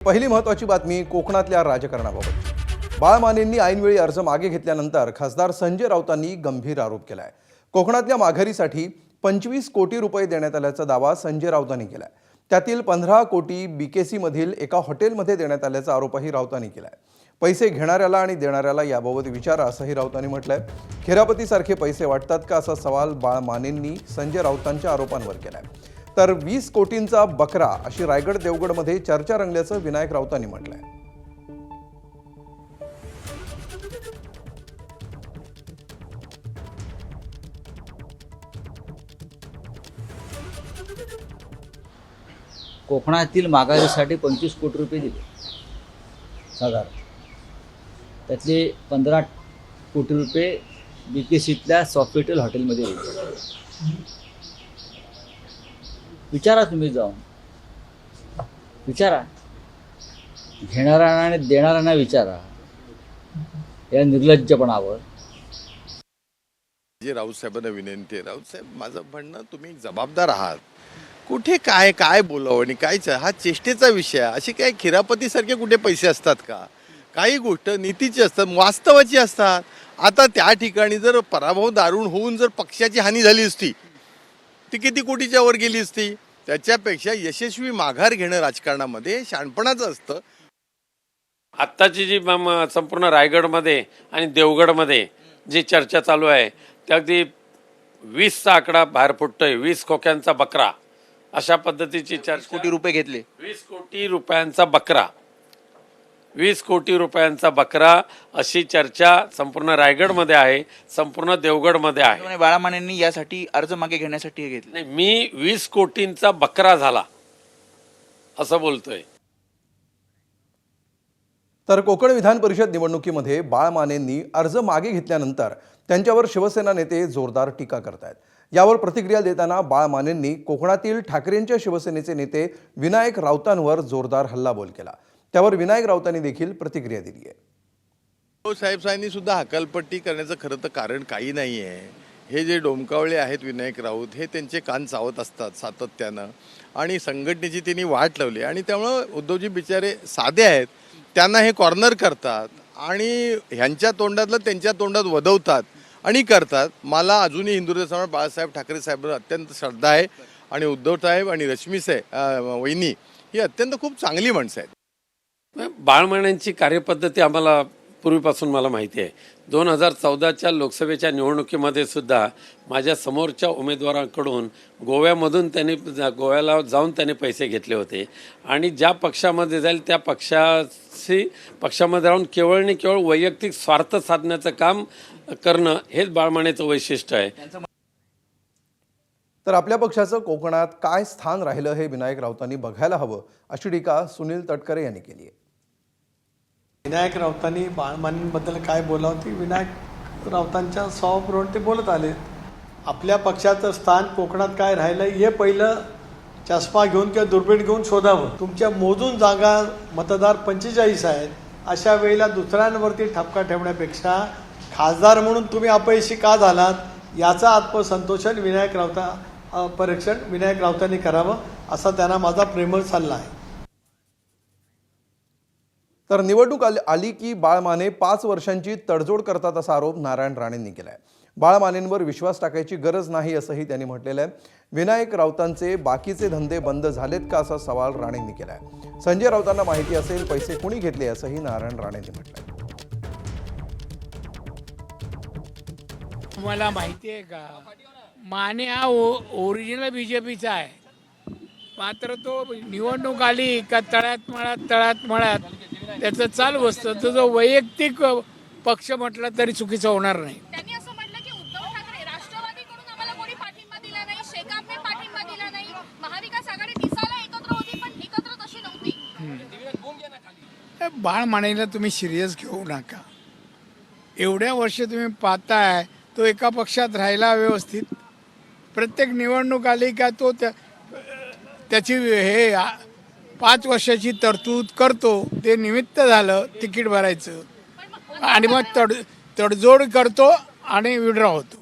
पहिली महत्त्वाची बातमी कोकणातल्या राजकारणाबाबत। बाळा मानेंनी ऐनवेळी अर्ज मागे घेतल्यानंतर खासदार संजय राऊतांनी गंभीर आरोप केलाय। कोकणातल्या माघारीसाठी 25 कोटी रुपये देण्यात आल्याचा दावा संजय राऊतांनी केलाय। त्यातील 15 कोटी बीकेसी मधील एका हॉटेलमध्ये देण्यात आल्याचा आरोपही राऊतांनी केलाय। पैसे घेणाऱ्याला आणि देणाऱ्याला याबाबत विचारा असंही राऊतांनी म्हटलंय। खेरापतीसारखे पैसे वाटतात का असा सवाल बाळा मानेंनी संजय राऊतांच्या आरोपांवर केलाय। तर 20 कोटींचा बकरा अशी रायगड देवगडमध्ये चर्चा रंगल्याचं विनायक राऊतांनी म्हटलंय। कोकणातील माघारीसाठी 25 कोटी रुपये दिले साधारण। त्यातले 15 कोटी रुपये बीकेसीतल्या सॉफिटेल हॉटेलमध्ये दिले। विचारा तुम्ही जाऊन विचारा, घेणाऱ्यांना आणि देणाऱ्यांना विचारा या निर्लज्जपणावर। जे राऊत साहेबांना विनंती आहे, राऊत साहेब माझं म्हणणं तुम्ही जबाबदार आहात, कुठे काय काय बोलावं आणि काय हा चेष्टेचा विषय आहे। अशी काय खिरापतीसारखे कुठे पैसे असतात का? काही गोष्ट नीतीची असतात, वास्तवाची असतात। आता त्या ठिकाणी जर पराभव दारुण होऊन जर पक्षाची हानी झाली असती ती किती कोटीच्या वर गेली असती। त्याच्यापेक्षा यशस्वी माघार घेणं राजकारणामध्ये शहाणपणाचं असतं। आत्ताची जी संपूर्ण रायगडमध्ये आणि देवगडमध्ये जी चर्चा चालू आहे त्या अगदी 20चा आकडा बाहेर फुटतोय। 20 खोक्यांचा बकरा अशा पद्धतीची चर्चा। कोटी रुपये घेतले। 20 कोटी रुपयांचा बकरा, 20 कोटी रुपयांचा बकरा अशी चर्चा संपूर्ण रायगडमध्ये आहे, संपूर्ण देवगडमध्ये आहे। बाळा मानेंनी यासाठी अर्ज मागे घेण्यासाठी घेतले। नाही, मी 20 कोटींचा बकरा झाला असं बोलतोय। तर कोकण विधान परिषद निवडणुकीमध्ये बाळा मानेंनी अर्ज मागे घेतल्यानंतर त्यांच्यावर शिवसेना नेते जोरदार टीका करतायत। यावर प्रतिक्रिया देताना बाळा मानेंनी कोकणातील ठाकरेंच्या शिवसेनेचे नेते विनायक राऊतांवर जोरदार हल्लाबोल केला। त्यावर विनायक राऊतांनी देखील प्रतिक्रिया दिली आहे। साहेबांनी सुद्धा हकालपट्टी करण्याचं खरं तर कारण काही नाही आहे। हे जे डोमकावळे आहेत विनायक राऊत, हे त्यांचे कान चावत असतात सातत्यानं आणि संघटनेची त्यांनी वाट लावली आणि त्यामुळं उद्धवजी बिचारे साधे आहेत, त्यांना हे कॉर्नर करतात आणि ह्यांच्या तोंडातलं त्यांच्या तोंडात वदवतात आणि करतात। मला अजूनही हिंदुत्व सम्राट बाळासाहेब ठाकरे साहेबांवर अत्यंत श्रद्धा आहे आणि उद्धव साहेब आणि रश्मी साहेब वहिनी ही अत्यंत खूप चांगली माणसं आहेत। बाळा मानेंची कार्यपद्धती आम्हाला पूर्वीपासून मला माहिती आहे। 2014च्या लोकसभेच्या निवडणुकीमध्ये सुद्धा माझ्या समोरच्या उमेदवारांकडून गोव्यामधून गोव्याला जाऊन त्यांनी पैसे घेतले होते आणि ज्या पक्षामध्ये जाईल त्या पक्षामध्ये राहून केवळ आणि केवळ वैयक्तिक स्वार्थ साधण्याचं काम करणं हेच बाळा मानेचं वैशिष्ट्य आहे। तर आपल्या पक्षाचं कोकणात काय स्थान राहिलं हे विनायक राऊतांनी बघायला हवं अशी टीका सुनील तटकरे यांनी केली आहे। विनायक राऊतांनी बाळा मानेंबद्दल काय बोलावं ती विनायक राऊतांच्या स्वभावाप्रमाणे ते बोलत आले। आपल्या पक्षाचं स्थान कोकणात काय राहिलं हे पहिलं चष्मा घेऊन किंवा दुर्बीण घेऊन शोधावं। तुमच्या मोजून जागा मतदार 45 आहेत, अशा वेळेला दुसऱ्यांवरती ठपका ठेवण्यापेक्षा खासदार म्हणून तुम्ही अपयशी का झालात याचा आत्मसंतोषण विनायक राऊतांनी करावं असा त्यांना माझा प्रेमळ सल्ला आहे। तर निवडणूक आली की बाळा माने 5 वर्षांची तडजोड करतात असा आरोप नारायण राणेंनी केलाय। बाळा मानेंवर विश्वास टाकायची गरज नाही असंही त्यांनी म्हटलेलं आहे। विनायक राऊतांचे बाकीचे धंदे बंद झालेत का असा सवाल राणेंनी केलाय। संजय राऊतांना माहिती असेल पैसे कुणी घेतले असंही नारायण राणेंनी म्हटलंय। तुम्हाला माहिती आहे का, माने हा ओरिजिनल बीजेपीचा आहे, मात्र तो निवडणूक आली का तळ्यात मळ्यात त्याचं चालू असतं। तो जो वैयक्तिक पक्ष म्हटला तरी चुकीचं होणार नाही। त्यांनी असं म्हटलं की उद्धव ठाकरे राष्ट्रवादीकडून आम्हाला कोणी पाठिंबा दिला नाही, शेकापने पाठिंबा दिला नाही, महाविकास आघाडी दिसायला एकत्र होती पण एकत्र तशी नव्हती। बाळ मानेला तुम्ही सिरियस घेऊ नका। एवढ्या वर्ष तुम्ही पाहताय तो एका पक्षात राहिला व्यवस्थित, प्रत्येक निवडणूक आली का तो त्याची 5 वर्षाची तरतूद करतो। ते निमित्त झालं तिकीट भरायचं आणि मग तडजोड करतो आणि विड्रॉ होतो।